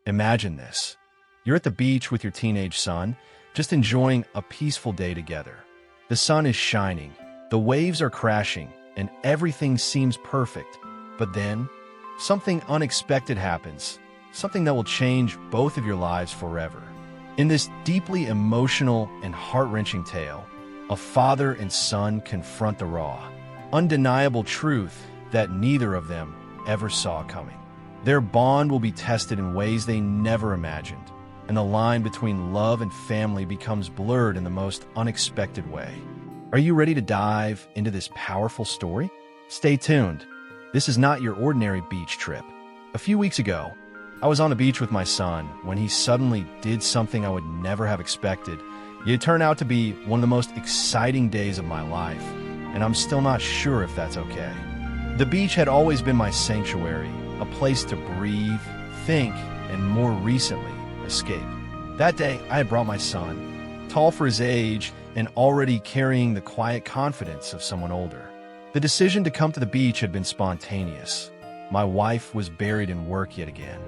Imagine this. You're at the beach with your teenage son, just enjoying a peaceful day together. The sun is shining, the waves are crashing, and everything seems perfect. But then, something unexpected happens, something that will change both of your lives forever. In this deeply emotional and heart-wrenching tale, a father and son confront the raw, undeniable truth that neither of them ever saw coming. Their bond will be tested in ways they never imagined, and the line between love and family becomes blurred in the most unexpected way. Are you ready to dive into this powerful story? Stay tuned. This is not your ordinary beach trip. A few weeks ago, I was on the beach with my son when he suddenly did something I would never have expected. It turned out to be one of the most exciting days of my life, and I'm still not sure if that's okay. The beach had always been my sanctuary, a place to breathe, think, and more recently, escape. That day, I had brought my son, tall for his age and already carrying the quiet confidence of someone older. The decision to come to the beach had been spontaneous. My wife was buried in work yet again,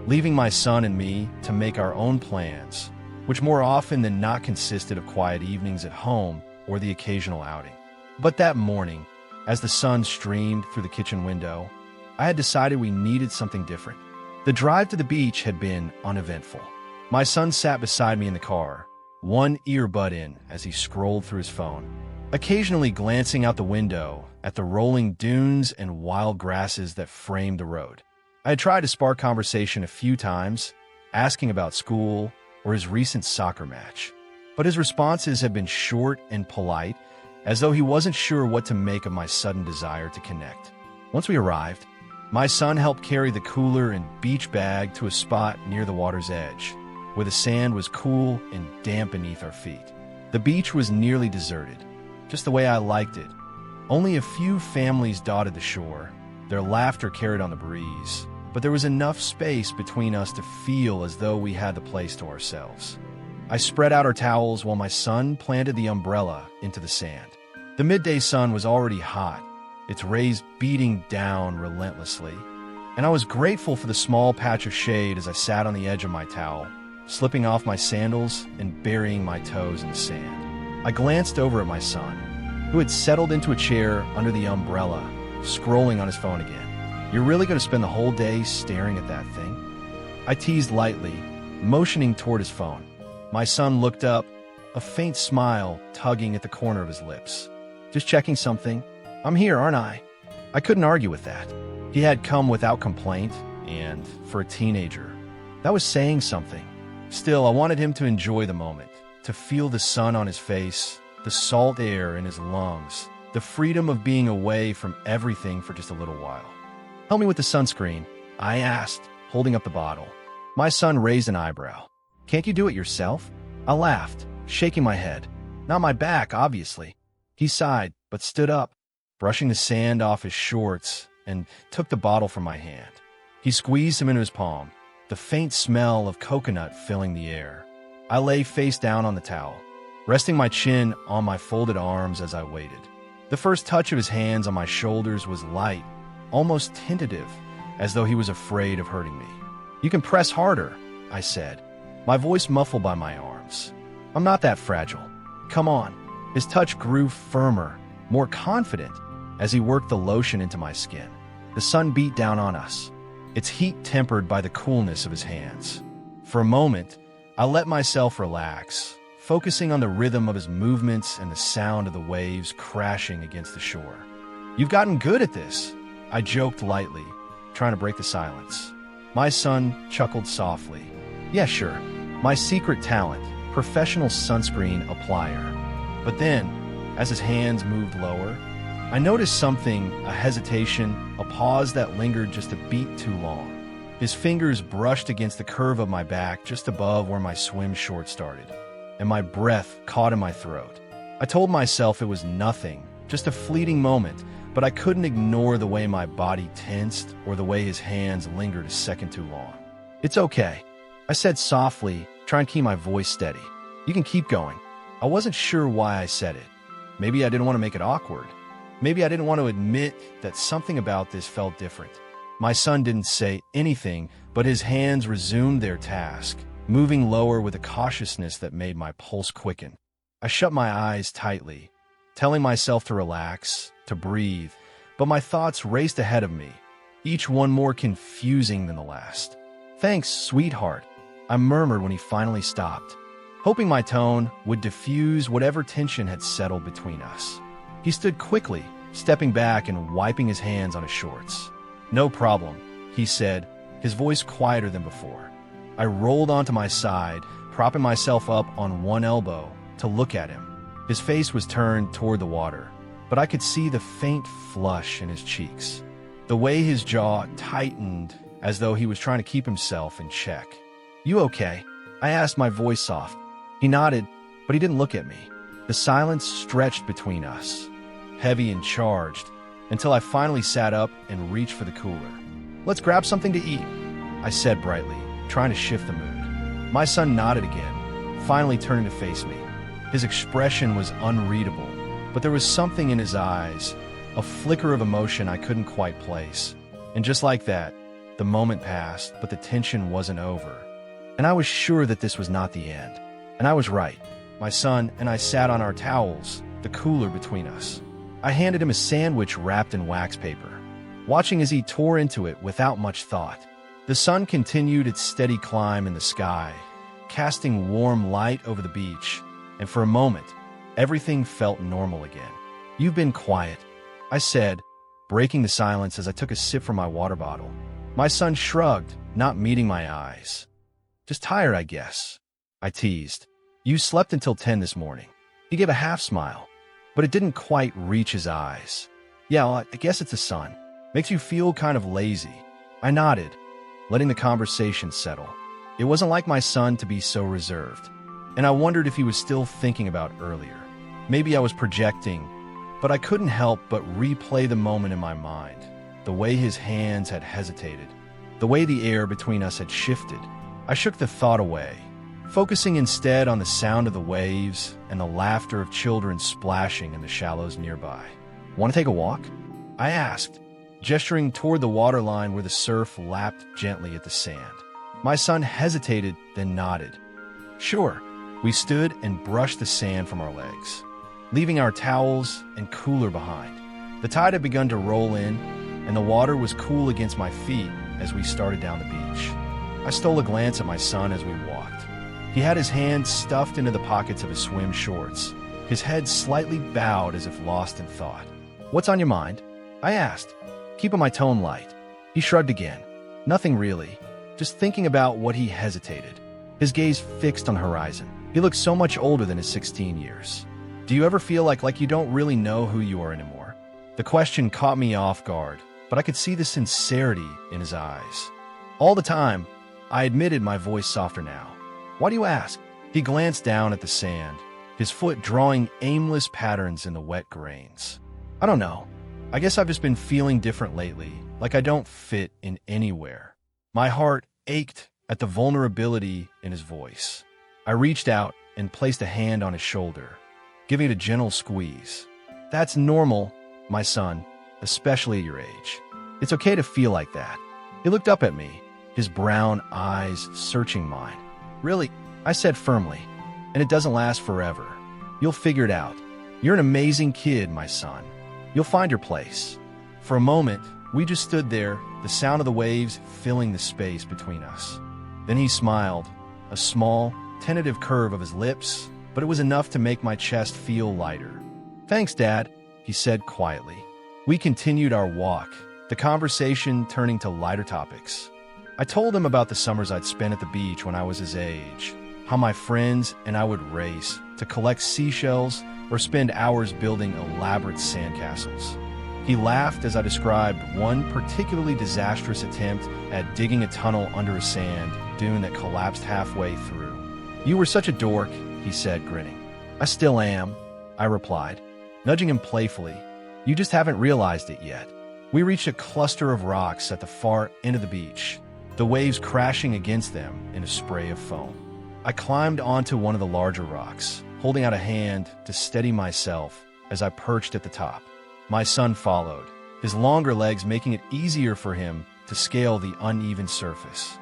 leaving my son and me to make our own plans, which more often than not consisted of quiet evenings at home or the occasional outing. But that morning, as the sun streamed through the kitchen window, I had decided we needed something different. The drive to the beach had been uneventful. My son sat beside me in the car, one earbud in as he scrolled through his phone, occasionally glancing out the window at the rolling dunes and wild grasses that framed the road. I had tried to spark conversation a few times, asking about school or his recent soccer match, but his responses had been short and polite, as though he wasn't sure what to make of my sudden desire to connect. Once we arrived, my son helped carry the cooler and beach bag to a spot near the water's edge, where the sand was cool and damp beneath our feet. The beach was nearly deserted, just the way I liked it. Only a few families dotted the shore, their laughter carried on the breeze, but there was enough space between us to feel as though we had the place to ourselves. I spread out our towels while my son planted the umbrella into the sand. The midday sun was already hot, its rays beating down relentlessly, and I was grateful for the small patch of shade as I sat on the edge of my towel, slipping off my sandals and burying my toes in the sand. I glanced over at my son, who had settled into a chair under the umbrella, scrolling on his phone again. "You're really going to spend the whole day staring at that thing?" I teased lightly, motioning toward his phone. My son looked up, a faint smile tugging at the corner of his lips. "Just checking something. I'm here, aren't I?" I couldn't argue with that. He had come without complaint, and for a teenager, that was saying something. Still, I wanted him to enjoy the moment, to feel the sun on his face, the salt air in his lungs, the freedom of being away from everything for just a little while. "Help me with the sunscreen," I asked, holding up the bottle. My son raised an eyebrow. "Can't you do it yourself?" I laughed, shaking my head. "Not my back, obviously." He sighed, but stood up, brushing the sand off his shorts, and took the bottle from my hand. He squeezed him into his palm, the faint smell of coconut filling the air. I lay face down on the towel, resting my chin on my folded arms as I waited. The first touch of his hands on my shoulders was light, almost tentative, as though he was afraid of hurting me. "You can press harder," I said, my voice muffled by my arms. "I'm not that fragile. Come on." His touch grew firmer, more confident, as he worked the lotion into my skin. The sun beat down on us, its heat tempered by the coolness of his hands. For a moment, I let myself relax, focusing on the rhythm of his movements and the sound of the waves crashing against the shore. "You've gotten good at this," I joked lightly, trying to break the silence. My son chuckled softly. "Yeah, sure. My secret talent, professional sunscreen applier." But then, as his hands moved lower, I noticed something, a hesitation, a pause that lingered just a beat too long. His fingers brushed against the curve of my back just above where my swim shorts started, and my breath caught in my throat. I told myself it was nothing, just a fleeting moment, but I couldn't ignore the way my body tensed or the way his hands lingered a second too long. "It's okay," I said softly, trying to keep my voice steady. "You can keep going." I wasn't sure why I said it. Maybe I didn't want to make it awkward. Maybe I didn't want to admit that something about this felt different. My son didn't say anything, but his hands resumed their task, moving lower with a cautiousness that made my pulse quicken. I shut my eyes tightly, telling myself to relax, to breathe, but my thoughts raced ahead of me, each one more confusing than the last. "Thanks, sweetheart," I murmured when he finally stopped, hoping my tone would diffuse whatever tension had settled between us. He stood quickly, stepping back and wiping his hands on his shorts. "No problem," he said, his voice quieter than before. I rolled onto my side, propping myself up on one elbow to look at him. His face was turned toward the water, but I could see the faint flush in his cheeks. The way his jaw tightened as though he was trying to keep himself in check. "You okay?" I asked, my voice soft. He nodded, but he didn't look at me. The silence stretched between us, heavy and charged, until I finally sat up and reached for the cooler. "Let's grab something to eat," I said brightly, trying to shift the mood. My son nodded again, finally turning to face me. His expression was unreadable, but there was something in his eyes, a flicker of emotion I couldn't quite place. And just like that, the moment passed, but the tension wasn't over. And I was sure that this was not the end. And I was right. My son and I sat on our towels, the cooler between us. I handed him a sandwich wrapped in wax paper, watching as he tore into it without much thought. The sun continued its steady climb in the sky, casting warm light over the beach, and for a moment, everything felt normal again. "You've been quiet," I said, breaking the silence as I took a sip from my water bottle. My son shrugged, not meeting my eyes. "Just tired, I guess," I teased. "You slept until 10 this morning." He gave a half smile, but it didn't quite reach his eyes. "Yeah, well, I guess it's the sun. Makes you feel kind of lazy." I nodded, letting the conversation settle. It wasn't like my son to be so reserved, and I wondered if he was still thinking about earlier. Maybe I was projecting, but I couldn't help but replay the moment in my mind. The way his hands had hesitated, the way the air between us had shifted. I shook the thought away, focusing instead on the sound of the waves and the laughter of children splashing in the shallows nearby. "Want to take a walk?" I asked, gesturing toward the waterline where the surf lapped gently at the sand. My son hesitated, then nodded. "Sure." We stood and brushed the sand from our legs, leaving our towels and cooler behind. The tide had begun to roll in, and the water was cool against my feet as we started down the beach. I stole a glance at my son as we walked. He had his hands stuffed into the pockets of his swim shorts, his head slightly bowed as if lost in thought. "What's on your mind?" I asked, keeping my tone light. He shrugged again. "Nothing really. Just thinking about what." He hesitated, his gaze fixed on the horizon. He looked so much older than his 16 years. "Do you ever feel like you don't really know who you are anymore?" The question caught me off guard, but I could see the sincerity in his eyes. "All the time," I admitted, my voice softer now. "Why do you ask?" He glanced down at the sand, his foot drawing aimless patterns in the wet grains. "I don't know. I guess I've just been feeling different lately, like I don't fit in anywhere." My heart ached at the vulnerability in his voice. I reached out and placed a hand on his shoulder, giving it a gentle squeeze. "That's normal, my son, especially at your age. It's okay to feel like that." He looked up at me, his brown eyes searching mine. "Really?" I said firmly. "And it doesn't last forever. You'll figure it out. You're an amazing kid, my son. You'll find your place." For a moment, we just stood there, the sound of the waves filling the space between us. Then he smiled, a small, tentative curve of his lips, but it was enough to make my chest feel lighter. "Thanks, Dad," he said quietly. We continued our walk, the conversation turning to lighter topics. I told him about the summers I'd spent at the beach when I was his age, how my friends and I would race to collect seashells or spend hours building elaborate sandcastles. He laughed as I described one particularly disastrous attempt at digging a tunnel under a sand dune that collapsed halfway through. "You were such a dork," he said, grinning. "I still am," I replied, nudging him playfully. "You just haven't realized it yet." We reached a cluster of rocks at the far end of the beach, the waves crashing against them in a spray of foam. I climbed onto one of the larger rocks, holding out a hand to steady myself as I perched at the top. My son followed, his longer legs making it easier for him to scale the uneven surface.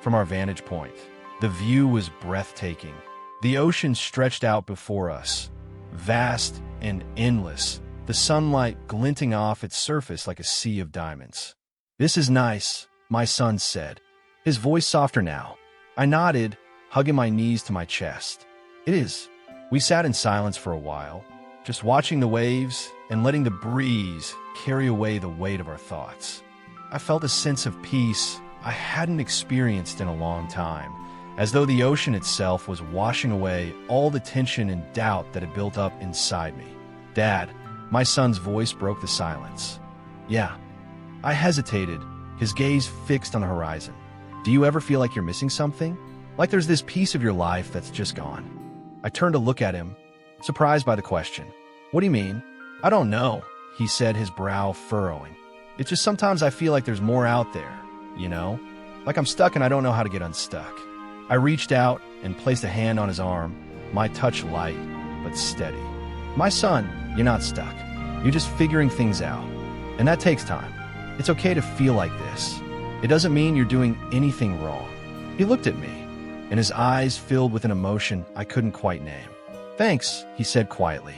From our vantage point, the view was breathtaking. The ocean stretched out before us, vast and endless, the sunlight glinting off its surface like a sea of diamonds. "This is nice," my son said, his voice softer now. I nodded, hugging my knees to my chest. "It is." We sat in silence for a while, just watching the waves and letting the breeze carry away the weight of our thoughts. I felt a sense of peace I hadn't experienced in a long time, as though the ocean itself was washing away all the tension and doubt that had built up inside me. "Dad," my son's voice broke the silence. "Yeah." I hesitated, his gaze fixed on the horizon. "Do you ever feel like you're missing something? Like there's this piece of your life that's just gone?" I turned to look at him, surprised by the question. "What do you mean?" "I don't know," he said, his brow furrowing. "It's just sometimes I feel like there's more out there, you know? Like I'm stuck and I don't know how to get unstuck." I reached out and placed a hand on his arm, my touch light but steady. "My son, you're not stuck. You're just figuring things out. And that takes time. It's okay to feel like this. It doesn't mean you're doing anything wrong." He looked at me, and his eyes filled with an emotion I couldn't quite name. "Thanks," he said quietly.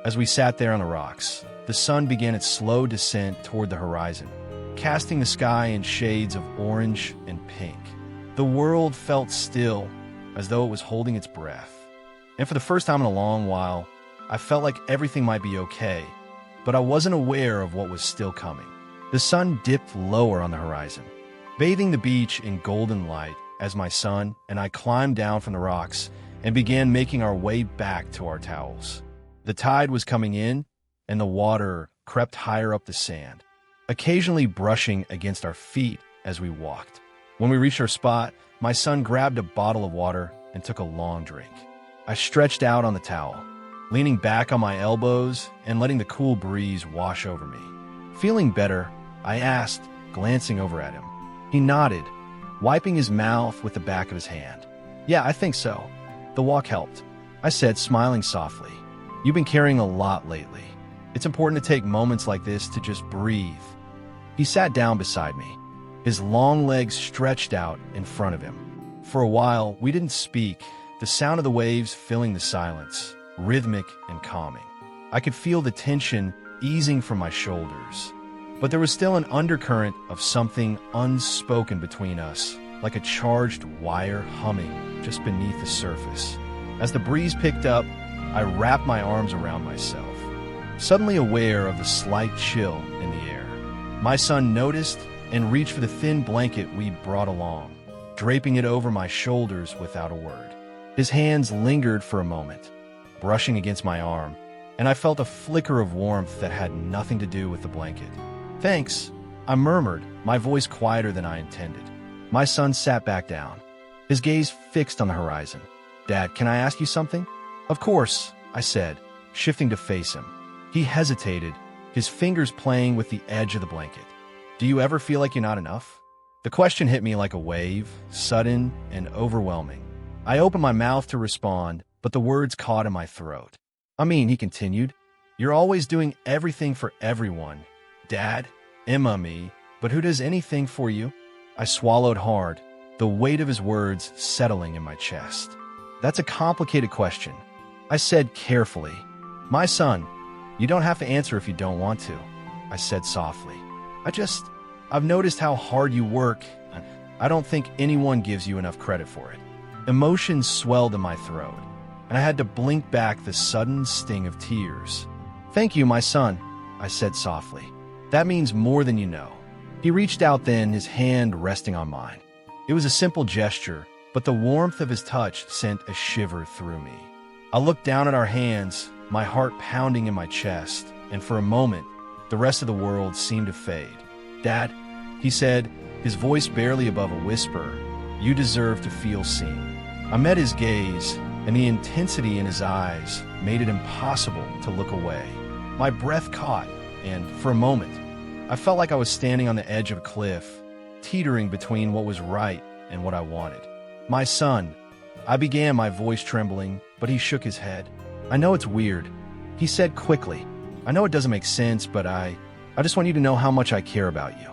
As we sat there on the rocks, the sun began its slow descent toward the horizon, casting the sky in shades of orange and pink. The world felt still, as though it was holding its breath. And for the first time in a long while, I felt like everything might be okay, but I wasn't aware of what was still coming. The sun dipped lower on the horizon, bathing the beach in golden light as my son and I climbed down from the rocks and began making our way back to our towels. The tide was coming in, and the water crept higher up the sand, occasionally brushing against our feet as we walked. When we reached our spot, my son grabbed a bottle of water and took a long drink. I stretched out on the towel, leaning back on my elbows and letting the cool breeze wash over me. Feeling better, I asked, glancing over at him. He nodded, wiping his mouth with the back of his hand. "Yeah, I think so. The walk helped," I said, smiling softly. "You've been carrying a lot lately. It's important to take moments like this to just breathe." He sat down beside me, his long legs stretched out in front of him. For a while, we didn't speak, the sound of the waves filling the silence, rhythmic and calming. I could feel the tension easing from my shoulders, but there was still an undercurrent of something unspoken between us, like a charged wire humming just beneath the surface. As the breeze picked up, I wrapped my arms around myself, suddenly aware of the slight chill in the air. My son noticed and reached for the thin blanket we brought along, draping it over my shoulders without a word. His hands lingered for a moment, brushing against my arm, and I felt a flicker of warmth that had nothing to do with the blanket. "Thanks," I murmured, my voice quieter than I intended. My son sat back down, his gaze fixed on the horizon. "Dad, can I ask you something?" "Of course," I said, shifting to face him. He hesitated, his fingers playing with the edge of the blanket. "Do you ever feel like you're not enough?" The question hit me like a wave, sudden and overwhelming. I opened my mouth to respond, but the words caught in my throat. "I mean," he continued, "you're always doing everything for everyone. Dad, Emma, me, but who does anything for you?" I swallowed hard, the weight of his words settling in my chest. "That's a complicated question," I said carefully. "My son, you don't have to answer if you don't want to," I said softly. I've noticed how hard you work, and I don't think anyone gives you enough credit for it." Emotions swelled in my throat, and I had to blink back the sudden sting of tears. "Thank you, my son," I said softly. "That means more than you know." He reached out then, his hand resting on mine. It was a simple gesture, but the warmth of his touch sent a shiver through me. I looked down at our hands, my heart pounding in my chest, and for a moment, the rest of the world seemed to fade. "Dad," he said, his voice barely above a whisper, "you deserve to feel seen." I met his gaze, and the intensity in his eyes made it impossible to look away. My breath caught, and for a moment, I felt like I was standing on the edge of a cliff, teetering between what was right and what I wanted. "My son," I began, my voice trembling, but he shook his head. "I know it's weird," he said quickly. "I know it doesn't make sense, but I just want you to know how much I care about you."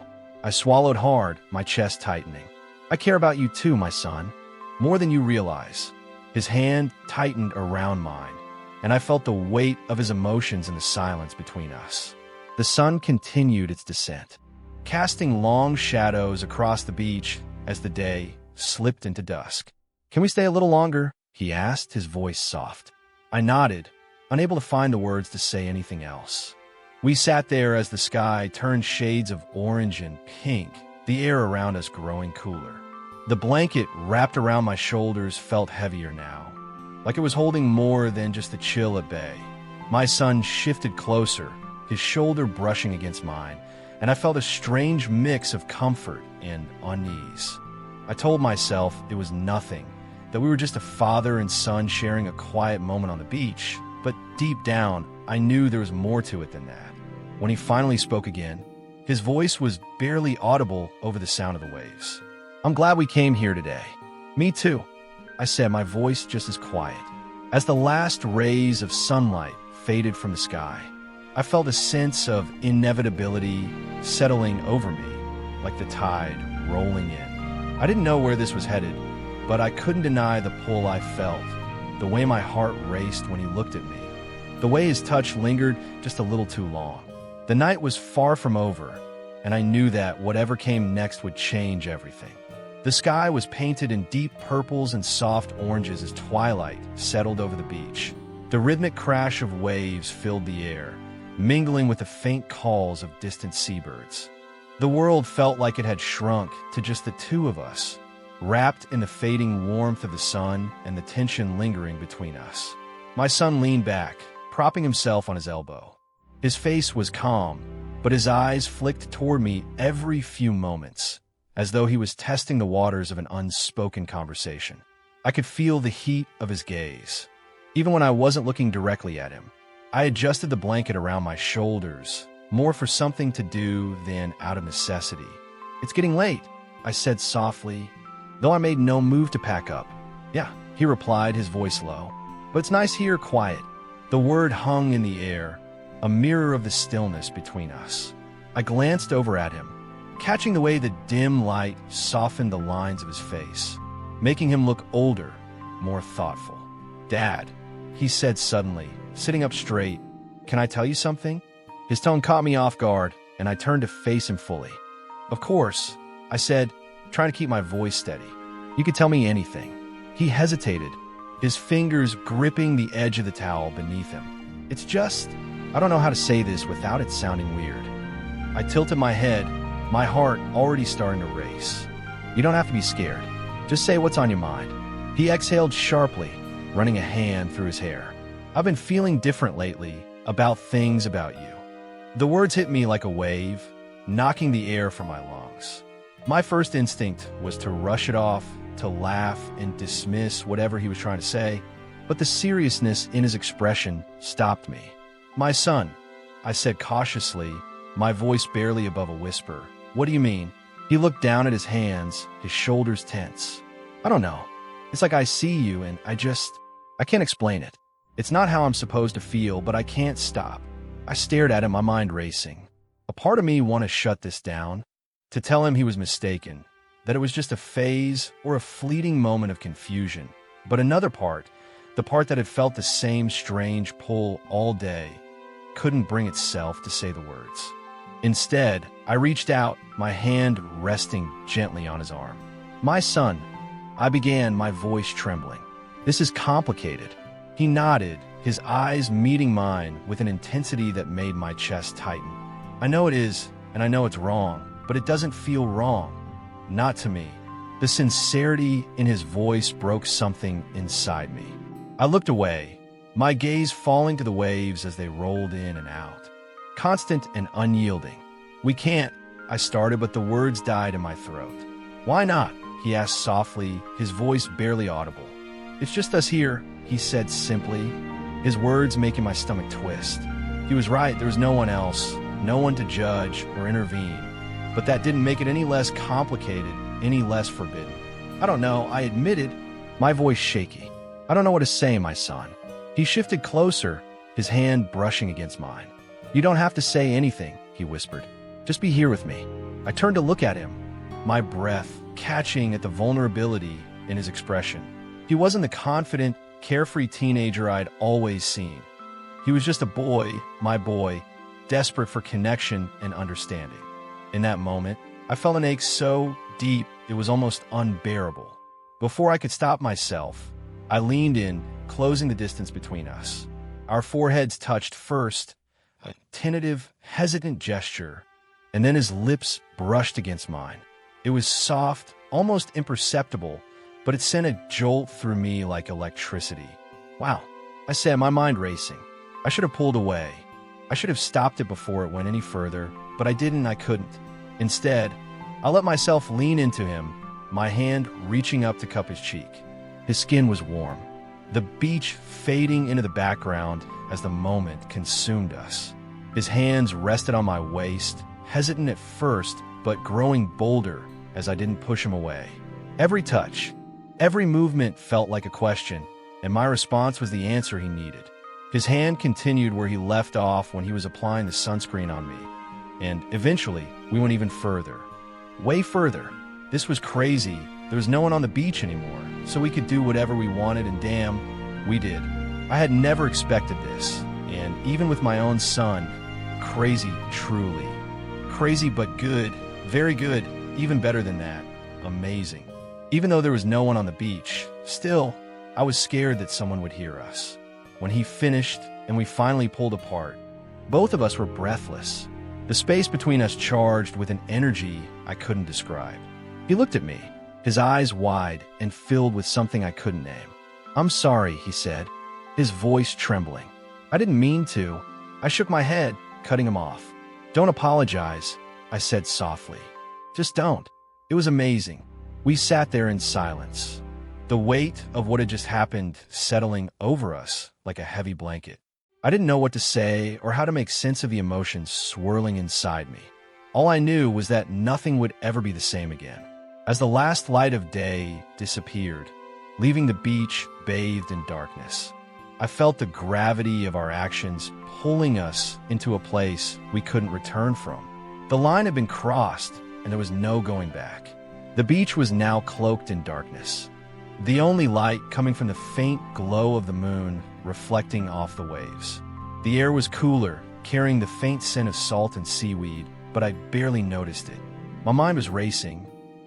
I swallowed hard, my chest tightening. I care about you too, my son, more than you realize. His hand tightened around mine, and I felt the weight of his emotions in the silence between us. The sun continued its descent, casting long shadows across the beach as the day slipped into dusk. "Can we stay a little longer?" he asked, his voice soft. I nodded, unable to find the words to say anything else. We sat there as the sky turned shades of orange and pink, the air around us growing cooler. The blanket wrapped around my shoulders felt heavier now, like it was holding more than just the chill at bay. My son shifted closer, his shoulder brushing against mine, and I felt a strange mix of comfort and unease. I told myself it was nothing, that we were just a father and son sharing a quiet moment on the beach, but deep down, I knew there was more to it than that. When he finally spoke again, his voice was barely audible over the sound of the waves. "I'm glad we came here today." "Me too," I said, my voice just as quiet. As the last rays of sunlight faded from the sky, I felt a sense of inevitability settling over me, like the tide rolling in. I didn't know where this was headed, but I couldn't deny the pull I felt, the way my heart raced when he looked at me, the way his touch lingered just a little too long. The night was far from over, and I knew that whatever came next would change everything. The sky was painted in deep purples and soft oranges as twilight settled over the beach. The rhythmic crash of waves filled the air, mingling with the faint calls of distant seabirds. The world felt like it had shrunk to just the two of us, wrapped in the fading warmth of the sun and the tension lingering between us. My son leaned back, propping himself on his elbow. His face was calm, but his eyes flicked toward me every few moments, as though he was testing the waters of an unspoken conversation. I could feel the heat of his gaze. Even when I wasn't looking directly at him, I adjusted the blanket around my shoulders, more for something to do than out of necessity. "It's getting late," I said softly, though I made no move to pack up. "Yeah," he replied, his voice low. "But it's nice here, quiet." The word hung in the air, a mirror of the stillness between us. I glanced over at him, catching the way the dim light softened the lines of his face, making him look older, more thoughtful. "Dad," he said suddenly, sitting up straight, "can I tell you something?" His tone caught me off guard, and I turned to face him fully. "Of course," I said, trying to keep my voice steady. "You could tell me anything." He hesitated, his fingers gripping the edge of the towel beneath him. "It's just, I don't know how to say this without it sounding weird." I tilted my head, my heart already starting to race. "You don't have to be scared. Just say what's on your mind." He exhaled sharply, running a hand through his hair. "I've been feeling different lately, about things about you." The words hit me like a wave, knocking the air from my lungs. My first instinct was to rush it off, to laugh and dismiss whatever he was trying to say, but the seriousness in his expression stopped me. "My son," I said cautiously, my voice barely above a whisper. "What do you mean?" He looked down at his hands, his shoulders tense. "I don't know. It's like I see you and I can't explain it. It's not how I'm supposed to feel, but I can't stop." I stared at him, my mind racing. A part of me wanted to shut this down, to tell him he was mistaken, that it was just a phase or a fleeting moment of confusion. But another part, the part that had felt the same strange pull all day, couldn't bring itself to say the words. Instead, I reached out, my hand resting gently on his arm. "My son," I began, my voice trembling. "This is complicated." He nodded, his eyes meeting mine with an intensity that made my chest tighten. "I know it is, and I know it's wrong, but it doesn't feel wrong. Not to me." The sincerity in his voice broke something inside me. I looked away, my gaze falling to the waves as they rolled in and out, constant and unyielding. "We can't," I started, but the words died in my throat. "Why not?" he asked softly, his voice barely audible. "It's just us here," he said simply, his words making my stomach twist. He was right, there was no one else, no one to judge or intervene, but that didn't make it any less complicated, any less forbidden. "I don't know," I admitted, my voice shaky. "I don't know what to say, my son." He shifted closer, his hand brushing against mine. "You don't have to say anything," he whispered. "Just be here with me." I turned to look at him, my breath catching at the vulnerability in his expression. He wasn't the confident, carefree teenager I'd always seen. He was just a boy, my boy, desperate for connection and understanding. In that moment, I felt an ache so deep it was almost unbearable. Before I could stop myself, I leaned in, closing the distance between us. Our foreheads touched first, a tentative, hesitant gesture, and then his lips brushed against mine. It was soft, almost imperceptible, but it sent a jolt through me like electricity. Wow, I said, my mind racing. I should have pulled away. I should have stopped it before it went any further, but I didn't, I couldn't. Instead, I let myself lean into him, my hand reaching up to cup his cheek. His skin was warm, the beach fading into the background as the moment consumed us. His hands rested on my waist, hesitant at first, but growing bolder as I didn't push him away. Every touch, every movement felt like a question, and my response was the answer he needed. His hand continued where he left off when he was applying the sunscreen on me, and eventually we went even further. Way further. This was crazy. There was no one on the beach anymore, so we could do whatever we wanted, and damn, we did. I had never expected this, and even with my own son, crazy truly. Crazy but good, very good, even better than that, amazing. Even though there was no one on the beach, still, I was scared that someone would hear us. When he finished and we finally pulled apart, both of us were breathless. The space between us charged with an energy I couldn't describe. He looked at me, his eyes wide and filled with something I couldn't name. "I'm sorry," he said, his voice trembling. I didn't mean to. I shook my head, cutting him off. "Don't apologize," I said softly. "Just don't." It was amazing. We sat there in silence, the weight of what had just happened settling over us like a heavy blanket. I didn't know what to say or how to make sense of the emotions swirling inside me. All I knew was that nothing would ever be the same again. As the last light of day disappeared, leaving the beach bathed in darkness, I felt the gravity of our actions pulling us into a place we couldn't return from. The line had been crossed, and there was no going back. The beach was now cloaked in darkness, the only light coming from the faint glow of the moon reflecting off the waves. The air was cooler, carrying the faint scent of salt and seaweed, but I barely noticed it. My mind was racing,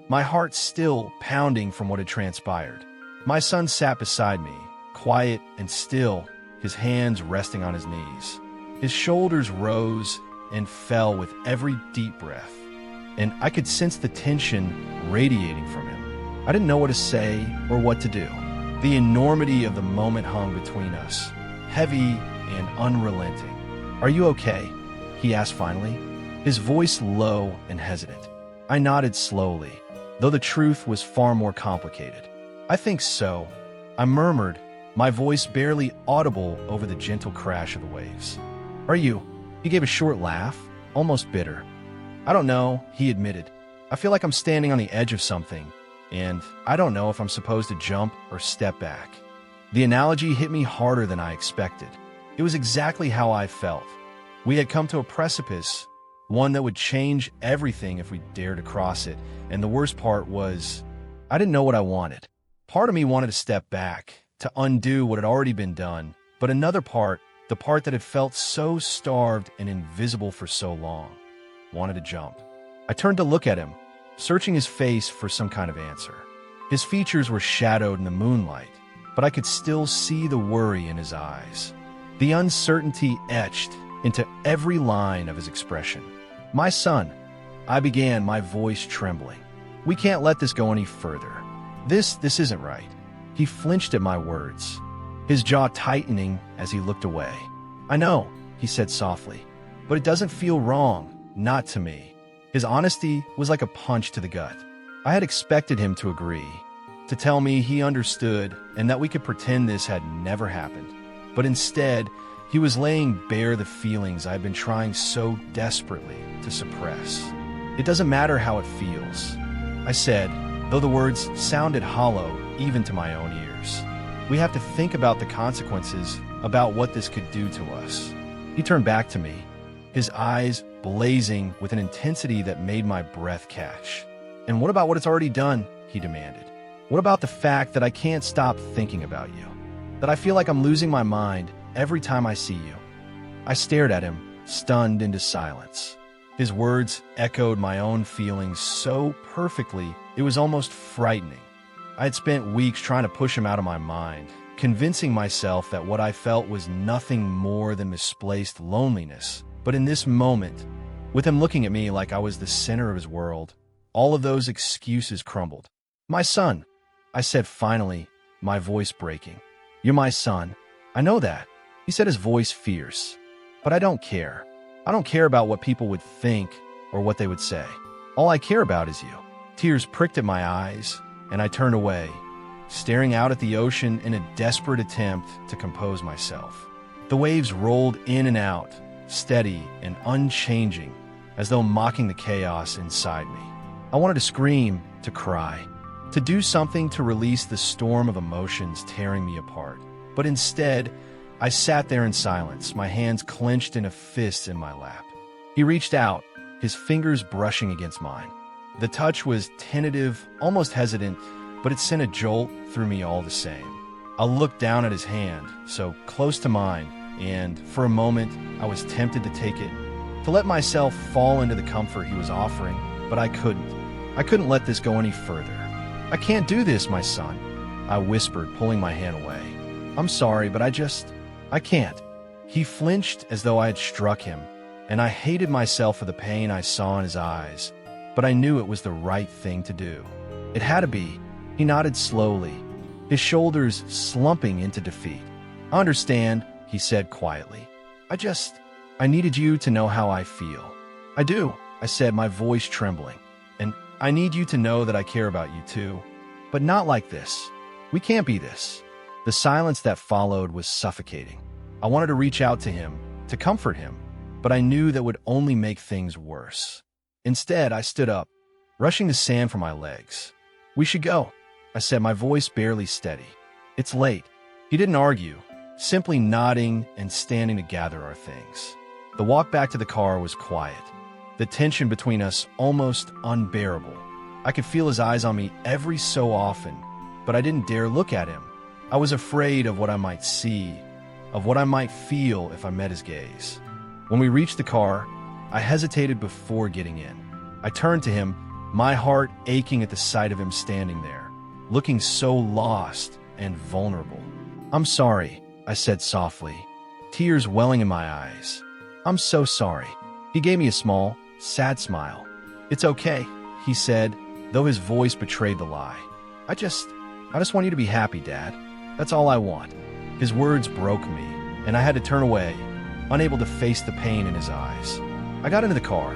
my heart still pounding from what had transpired. My son sat beside me, quiet and still, his hands resting on his knees. His shoulders rose and fell with every deep breath, and I could sense the tension radiating from him. I didn't know what to say or what to do. The enormity of the moment hung between us, heavy and unrelenting. "Are you okay?" he asked finally, his voice low and hesitant. I nodded slowly, though the truth was far more complicated. "I think so," I murmured, my voice barely audible over the gentle crash of the waves. "Are you?" He gave a short laugh, almost bitter. "I don't know," he admitted. "I feel like I'm standing on the edge of something, and I don't know if I'm supposed to jump or step back." The analogy hit me harder than I expected. It was exactly how I felt. We had come to a precipice, one that would change everything if we dared to cross it, and the worst part was, I didn't know what I wanted. Part of me wanted to step back, to undo what had already been done, but another part, the part that had felt so starved and invisible for so long, wanted to jump. I turned to look at him, searching his face for some kind of answer. His features were shadowed in the moonlight, but I could still see the worry in his eyes, the uncertainty etched into every line of his expression. "My son," I began, my voice trembling. "We can't let this go any further. This isn't right." He flinched at my words, his jaw tightening as he looked away. "I know," he said softly, "but it doesn't feel wrong, not to me." His honesty was like a punch to the gut. I had expected him to agree, to tell me he understood and that we could pretend this had never happened. But instead, he was laying bare the feelings I'd been trying so desperately to suppress. "It doesn't matter how it feels," I said, though the words sounded hollow even to my own ears. "We have to think about the consequences, about what this could do to us." He turned back to me, his eyes blazing with an intensity that made my breath catch. "And what about what it's already done?" he demanded. "What about the fact that I can't stop thinking about you? That I feel like I'm losing my mind every time I see you?" I stared at him, stunned into silence. His words echoed my own feelings so perfectly, it was almost frightening. I had spent weeks trying to push him out of my mind, convincing myself that what I felt was nothing more than misplaced loneliness. But in this moment, with him looking at me like I was the center of his world, all of those excuses crumbled. "My son," I said finally, my voice breaking. "You're my son. I know that," he said, his voice fierce. "But I don't care. I don't care about what people would think or what they would say. All I care about is you." Tears pricked at my eyes, and I turned away, staring out at the ocean in a desperate attempt to compose myself. The waves rolled in and out, steady and unchanging, as though mocking the chaos inside me. I wanted to scream, to cry, to do something to release the storm of emotions tearing me apart. But instead, I sat there in silence, my hands clenched in a fist in my lap. He reached out, his fingers brushing against mine. The touch was tentative, almost hesitant, but it sent a jolt through me all the same. I looked down at his hand, so close to mine, and for a moment, I was tempted to take it, to let myself fall into the comfort he was offering, but I couldn't. I couldn't let this go any further. "I can't do this, my son," I whispered, pulling my hand away. "I'm sorry, but I can't." He flinched as though I had struck him, and I hated myself for the pain I saw in his eyes, but I knew it was the right thing to do. It had to be. He nodded slowly, his shoulders slumping into defeat. "I understand," he said quietly. I needed you to know how I feel." "I do," I said, my voice trembling. "And I need you to know that I care about you too. But not like this. We can't be this." The silence that followed was suffocating. I wanted to reach out to him, to comfort him, but I knew that would only make things worse. Instead, I stood up, brushing the sand from my legs. "We should go," I said, my voice barely steady. "It's late." He didn't argue, simply nodding and standing to gather our things. The walk back to the car was quiet, the tension between us almost unbearable. I could feel his eyes on me every so often, but I didn't dare look at him. I was afraid of what I might see, of what I might feel if I met his gaze. When we reached the car, I hesitated before getting in. I turned to him, my heart aching at the sight of him standing there, looking so lost and vulnerable. "I'm sorry," I said softly, tears welling in my eyes. "I'm so sorry." He gave me a small, sad smile. "It's okay," he said, though his voice betrayed the lie. I just want you to be happy, Dad. That's all I want." His words broke me, and I had to turn away, unable to face the pain in his eyes. I got into the car,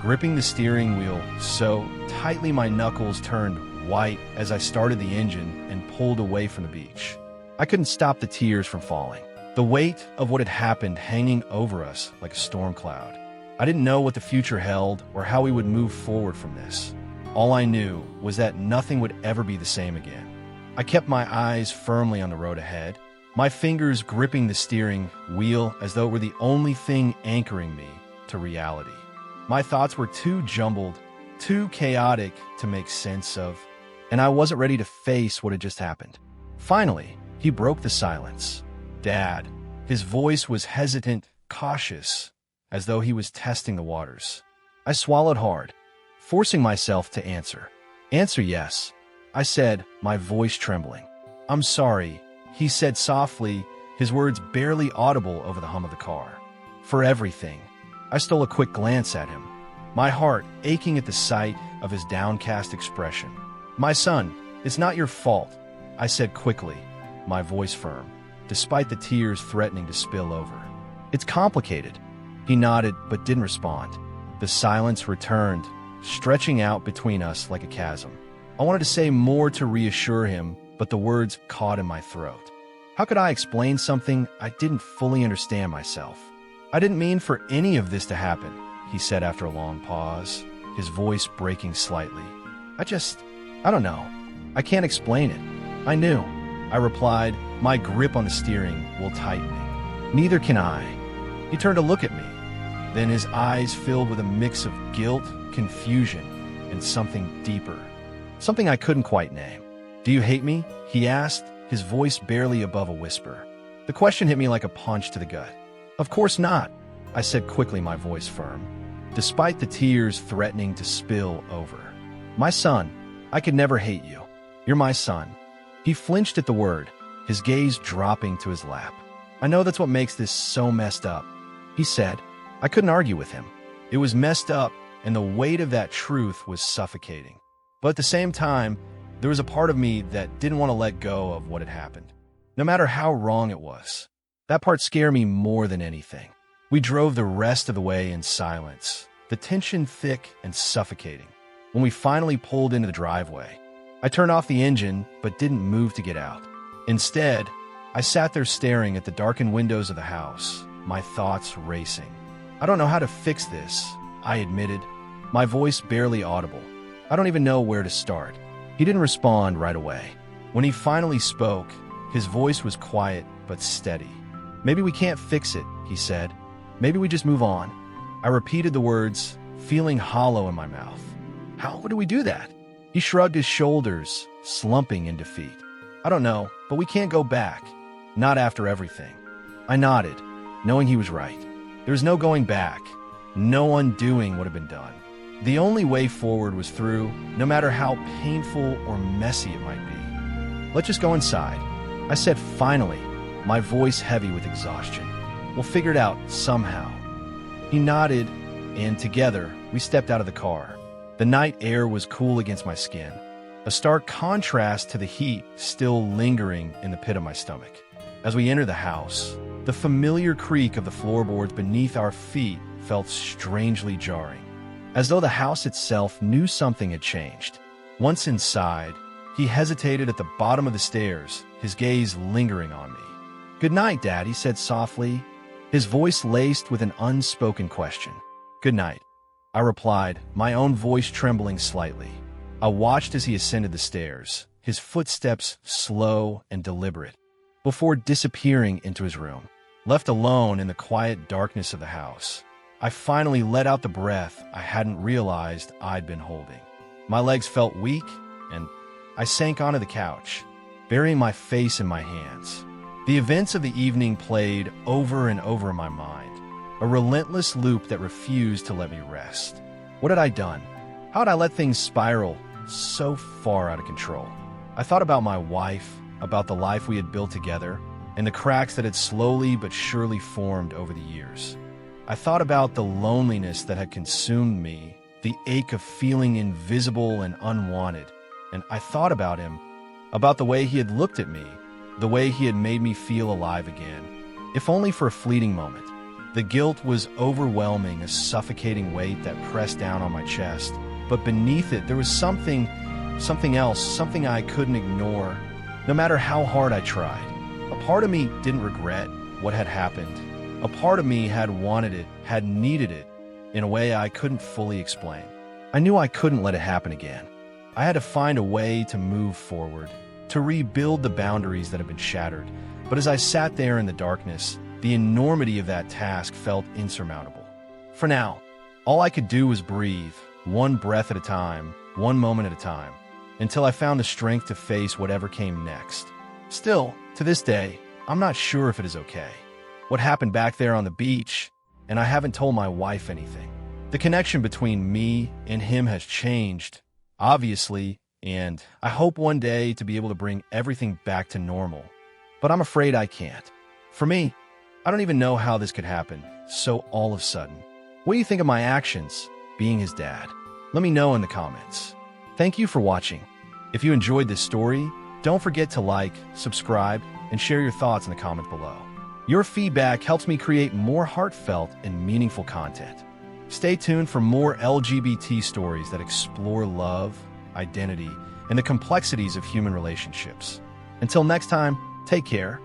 gripping the steering wheel so tightly my knuckles turned white as I started the engine and pulled away from the beach. I couldn't stop the tears from falling, the weight of what had happened hanging over us like a storm cloud. I didn't know what the future held or how we would move forward from this. All I knew was that nothing would ever be the same again. I kept my eyes firmly on the road ahead, my fingers gripping the steering wheel as though it were the only thing anchoring me to reality. My thoughts were too jumbled, too chaotic to make sense of, and I wasn't ready to face what had just happened. Finally, he broke the silence. "Dad." His voice was hesitant, cautious, as though he was testing the waters. I swallowed hard, forcing myself to answer. "Answer yes," I said, my voice trembling. "I'm sorry," he said softly, his words barely audible over the hum of the car. "For everything." I stole a quick glance at him, my heart aching at the sight of his downcast expression. "My son, it's not your fault," I said quickly, my voice firm, despite the tears threatening to spill over. "It's complicated." He nodded but didn't respond. The silence returned, stretching out between us like a chasm. I wanted to say more to reassure him, but the words caught in my throat. How could I explain something I didn't fully understand myself? "I didn't mean for any of this to happen," he said after a long pause, his voice breaking slightly. I don't know. I can't explain it." "I knew," I replied, my grip on the steering wheel tightening. "Neither can I." He turned to look at me, Then his eyes filled with a mix of guilt, confusion, and something deeper. Something I couldn't quite name. "Do you hate me?" he asked, his voice barely above a whisper. The question hit me like a punch to the gut. "Of course not," I said quickly, my voice firm, despite the tears threatening to spill over. "My son, I could never hate you. You're my son." He flinched at the word, his gaze dropping to his lap. "I know that's what makes this so messed up," he said. I couldn't argue with him. It was messed up, and the weight of that truth was suffocating. But at the same time, there was a part of me that didn't want to let go of what had happened, no matter how wrong it was. That part scared me more than anything. We drove the rest of the way in silence, the tension thick and suffocating. When we finally pulled into the driveway, I turned off the engine but didn't move to get out. Instead, I sat there staring at the darkened windows of the house, my thoughts racing. "I don't know how to fix this," I admitted, my voice barely audible. "I don't even know where to start." He didn't respond right away. When he finally spoke, his voice was quiet but steady. "Maybe we can't fix it," he said. "Maybe we just move on." I repeated the words, feeling hollow in my mouth. "How do we do that?" He shrugged his shoulders, slumping in defeat. "I don't know, but we can't go back. Not after everything." I nodded, knowing he was right. There was no going back, no undoing what had been done. The only way forward was through, no matter how painful or messy it might be. "Let's just go inside," I said finally, my voice heavy with exhaustion. "We'll figure it out somehow." He nodded, and together we stepped out of the car. The night air was cool against my skin, a stark contrast to the heat still lingering in the pit of my stomach. As we entered the house, the familiar creak of the floorboards beneath our feet felt strangely jarring, as though the house itself knew something had changed. Once inside, he hesitated at the bottom of the stairs, his gaze lingering on me. "Good night, Dad," he said softly, his voice laced with an unspoken question. "Good night," I replied, my own voice trembling slightly. I watched as he ascended the stairs, his footsteps slow and deliberate, before disappearing into his room. Left alone in the quiet darkness of the house, I finally let out the breath I hadn't realized I'd been holding. My legs felt weak, and I sank onto the couch, burying my face in my hands. The events of the evening played over and over in my mind, a relentless loop that refused to let me rest. What had I done? How had I let things spiral so far out of control? I thought about my wife, about the life we had built together, and the cracks that had slowly but surely formed over the years. I thought about the loneliness that had consumed me, the ache of feeling invisible and unwanted, and I thought about him, about the way he had looked at me, the way he had made me feel alive again, if only for a fleeting moment. The guilt was overwhelming, a suffocating weight that pressed down on my chest, but beneath it there was something else, something I couldn't ignore, no matter how hard I tried. A part of me didn't regret what had happened. A part of me had wanted it, had needed it, in a way I couldn't fully explain. I knew I couldn't let it happen again. I had to find a way to move forward, to rebuild the boundaries that had been shattered. But as I sat there in the darkness, the enormity of that task felt insurmountable. For now, all I could do was breathe, one breath at a time, one moment at a time, until I found the strength to face whatever came next. Still, to this day, I'm not sure if it is okay. What happened back there on the beach, and I haven't told my wife anything. The connection between me and him has changed, obviously, and I hope one day to be able to bring everything back to normal. But I'm afraid I can't. For me, I don't even know how this could happen, so all of a sudden. What do you think of my actions, being his dad? Let me know in the comments. Thank you for watching. If you enjoyed this story, don't forget to like, subscribe, and share your thoughts in the comment below. Your feedback helps me create more heartfelt and meaningful content. Stay tuned for more LGBT stories that explore love, identity, and the complexities of human relationships. Until next time, take care